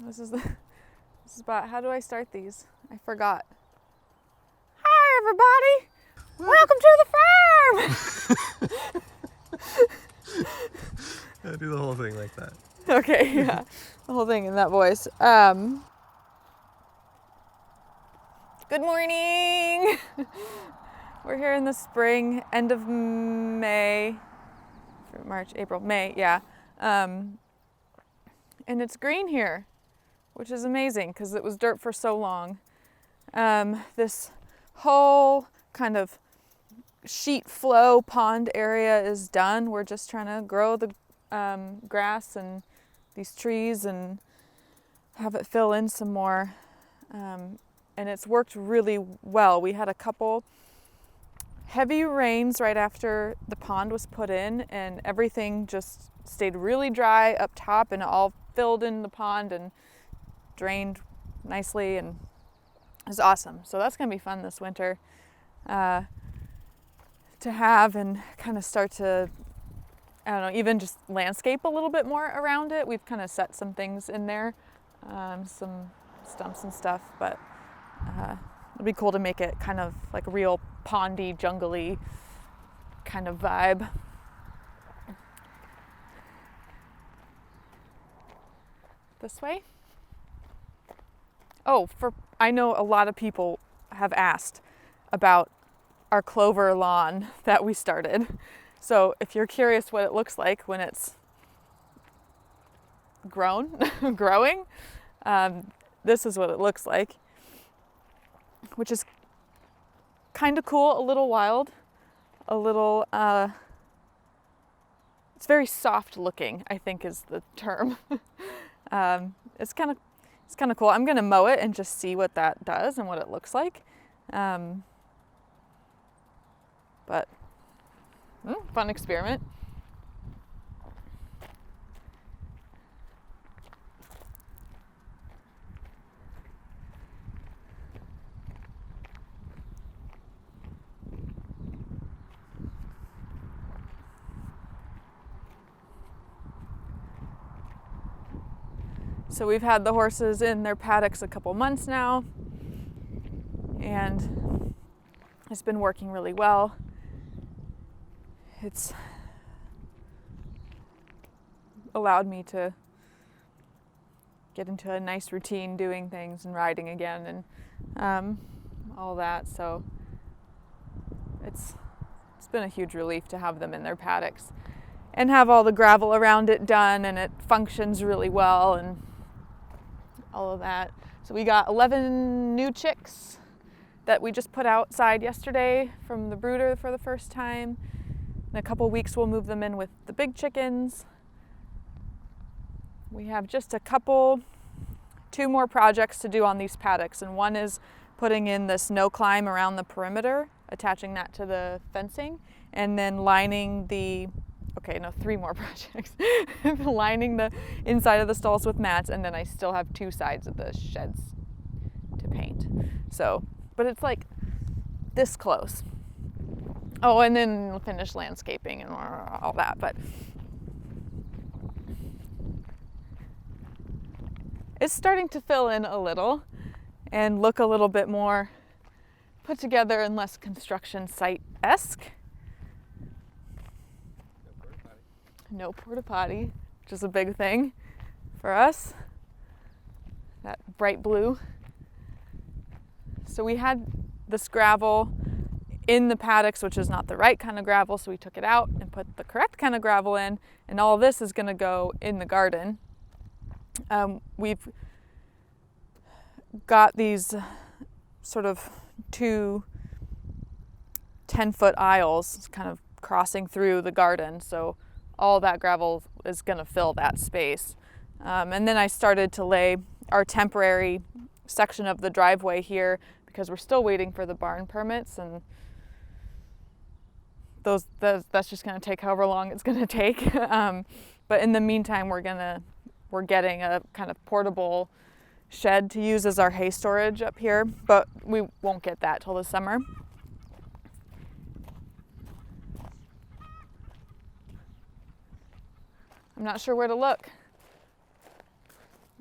This is about, how do I start these? I forgot. Hi everybody! Welcome to the farm! Yeah, do the whole thing like that. Okay, yeah. The whole thing in that voice. Good morning! We're here in the spring, end of May. March, April, May, yeah. And it's green here, which is amazing because it was dirt for so long. This whole kind of sheet flow pond area is done. We're just trying to grow the grass and these trees and have it fill in some more. And it's worked really well. We had a couple heavy rains right after the pond was put in, and everything just stayed really dry up top and it all filled in the pond and drained nicely, and it was awesome. So that's going to be fun this winter to have and kind of start to, I don't know, even just landscape a little bit more around it. We've kind of set some things in there, some stumps and stuff, but it'd be cool to make it kind of like a real pondy, jungly kind of vibe. This way. Oh, I know a lot of people have asked about our Clover Lawn that we started. So if you're curious what it looks like when it's growing, this is what it looks like, which is kind of cool, a little wild, a little, it's very soft looking, I think is the term. It's kind of cool. I'm going to mow it and just see what that does and what it looks like. But fun experiment. So we've had the horses in their paddocks a couple months now, and it's been working really well. It's allowed me to get into a nice routine doing things and riding again and all that. So it's been a huge relief to have them in their paddocks and have all the gravel around it done, and it functions really well and all of that. So we got 11 new chicks that we just put outside yesterday from the brooder for the first time. In a couple weeks we'll move them in with the big chickens. We have just two more projects to do on these paddocks, and one is putting in this no climb around the perimeter, attaching that to the fencing, and then lining three more projects. Lining the inside of the stalls with mats, and then I still have two sides of the sheds to paint. So, but it's like this close. Oh, and then finish landscaping and all that, but it's starting to fill in a little and look a little bit more put together and less construction site-esque. No porta potty, which is a big thing for us. That bright blue. So we had this gravel in the paddocks, which is not the right kind of gravel, so we took it out and put the correct kind of gravel in, and all this is going to go in the garden. We've got these sort of two 10-foot aisles kind of crossing through the garden, so all that gravel is going to fill that space. And then I started to lay our temporary section of the driveway here because we're still waiting for the barn permits, and that's just going to take however long it's going to take. But in the meantime, we're getting a kind of portable shed to use as our hay storage up here, but we won't get that till the summer. I'm not sure where to look.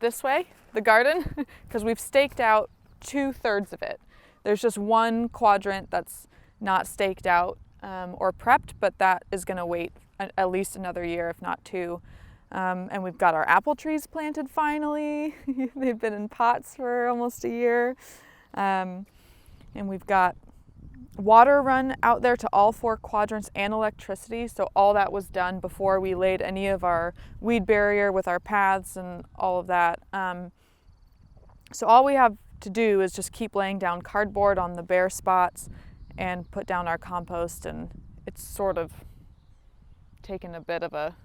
This way? the garden, because we've staked out 2/3 of it. There's just one quadrant that's not staked out or prepped, but that is going to wait at least another year, if not two. And we've got our apple trees planted finally. They've been in pots for almost a year. And we've got water run out there to all 4 quadrants and electricity. So all that was done before we laid any of our weed barrier with our paths and all of that. So all we have to do is just keep laying down cardboard on the bare spots and put down our compost, and it's sort of taken a bit of a,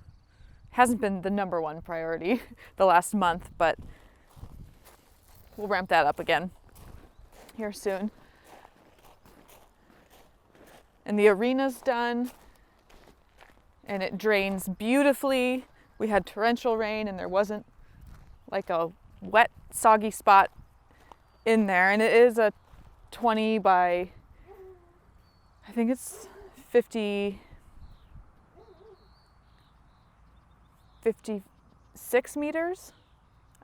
hasn't been the number one priority the last month, but we'll ramp that up again here soon. And the arena's done, and it drains beautifully. We had torrential rain and there wasn't like a wet, soggy spot in there, and it is a 20 by, I think it's 56 meters.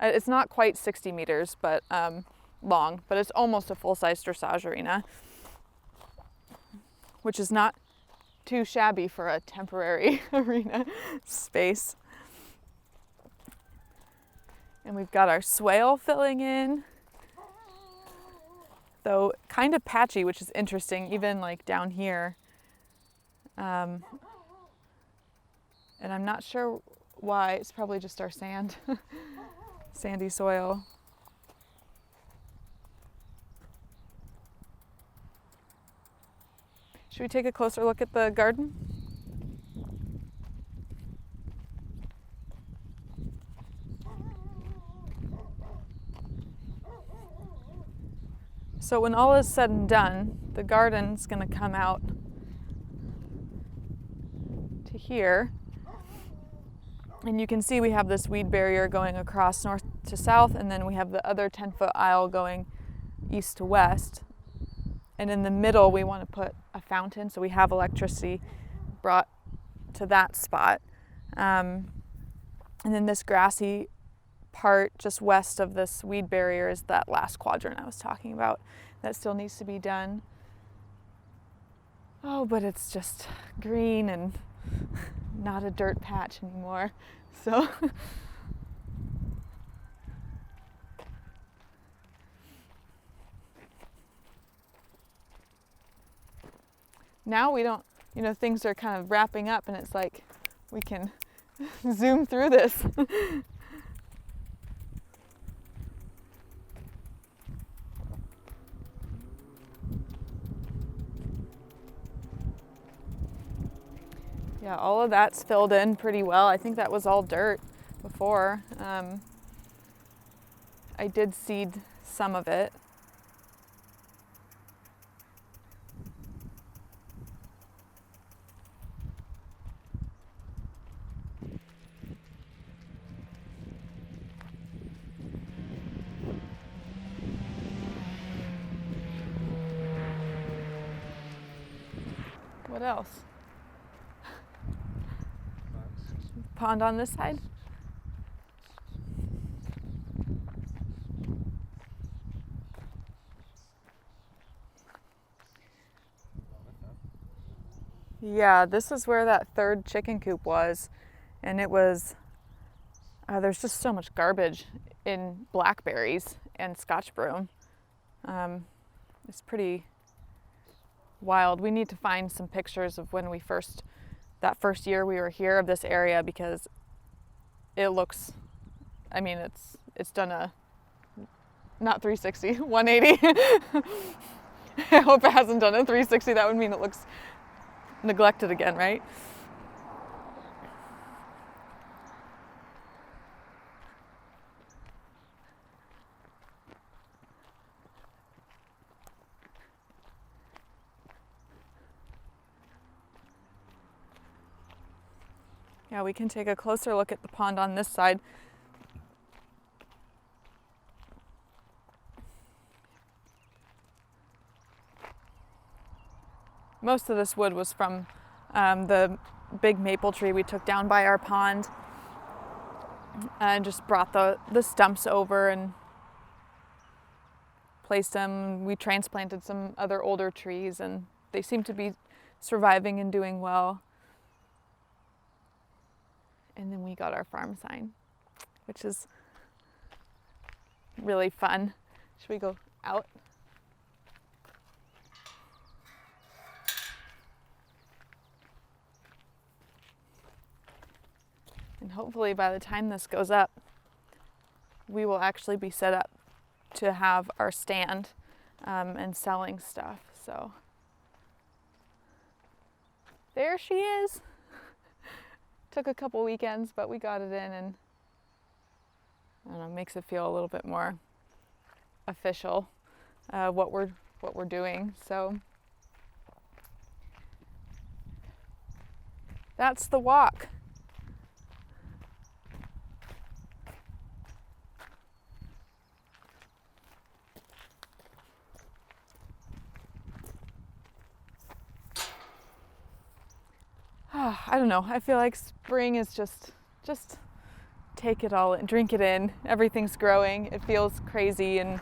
It's not quite 60 meters, but long, but it's almost a full-size dressage arena, which is not too shabby for a temporary arena space. And we've got our swale filling in, though kind of patchy, which is interesting, even like down here. And I'm not sure why. It's probably just our sand, sandy soil. Should we take a closer look at the garden? So when all is said and done, the garden's gonna come out to here. And you can see we have this weed barrier going across north to south, and then we have the other 10-foot aisle going east to west. And in the middle, we want to put a fountain, so we have electricity brought to that spot. And then this grassy part just west of this weed barrier is that last quadrant I was talking about. That still needs to be done. Oh, but it's just green and not a dirt patch anymore. So now we don't, things are kind of wrapping up and it's like we can zoom through this. Yeah, all of that's filled in pretty well. I think that was all dirt before. I did seed some of it. What else? Pond on this side? Yeah, this is where that third chicken coop was, and it was, there's just so much garbage in blackberries and scotch broom. It's pretty wild. We need to find some pictures of when that first year we were here, of this area, because it looks, it's done a, not 360, 180. I hope it hasn't done a 360. That would mean it looks neglected again, right? Yeah, we can take a closer look at the pond on this side. Most of this wood was from the big maple tree we took down by our pond. and just brought the stumps over and placed them. We transplanted some other older trees and they seem to be surviving and doing well. And then we got our farm sign, which is really fun. Should we go out? And hopefully by the time this goes up, we will actually be set up to have our stand and selling stuff. So there she is. Took a couple weekends, but we got it in, and I don't know, makes it feel a little bit more official what we're doing. So that's the walk. I don't know. I feel like spring is just take it all in, drink it in. Everything's growing. It feels crazy and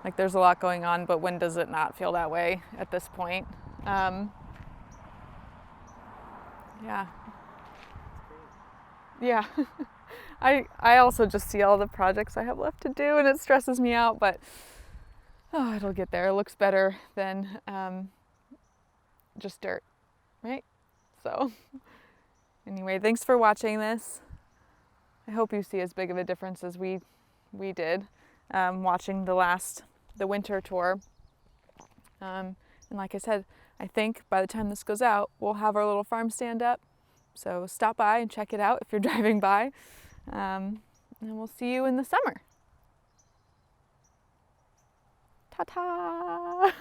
like there's a lot going on, but when does it not feel that way at this point? Yeah. Yeah. I also just see all the projects I have left to do and it stresses me out, but it'll get there. It looks better than just dirt, right? So anyway, thanks for watching this. I hope you see as big of a difference as we did watching the winter tour. And like I said, I think by the time this goes out, we'll have our little farm stand up. So stop by and check it out if you're driving by. And we'll see you in the summer. Ta-ta!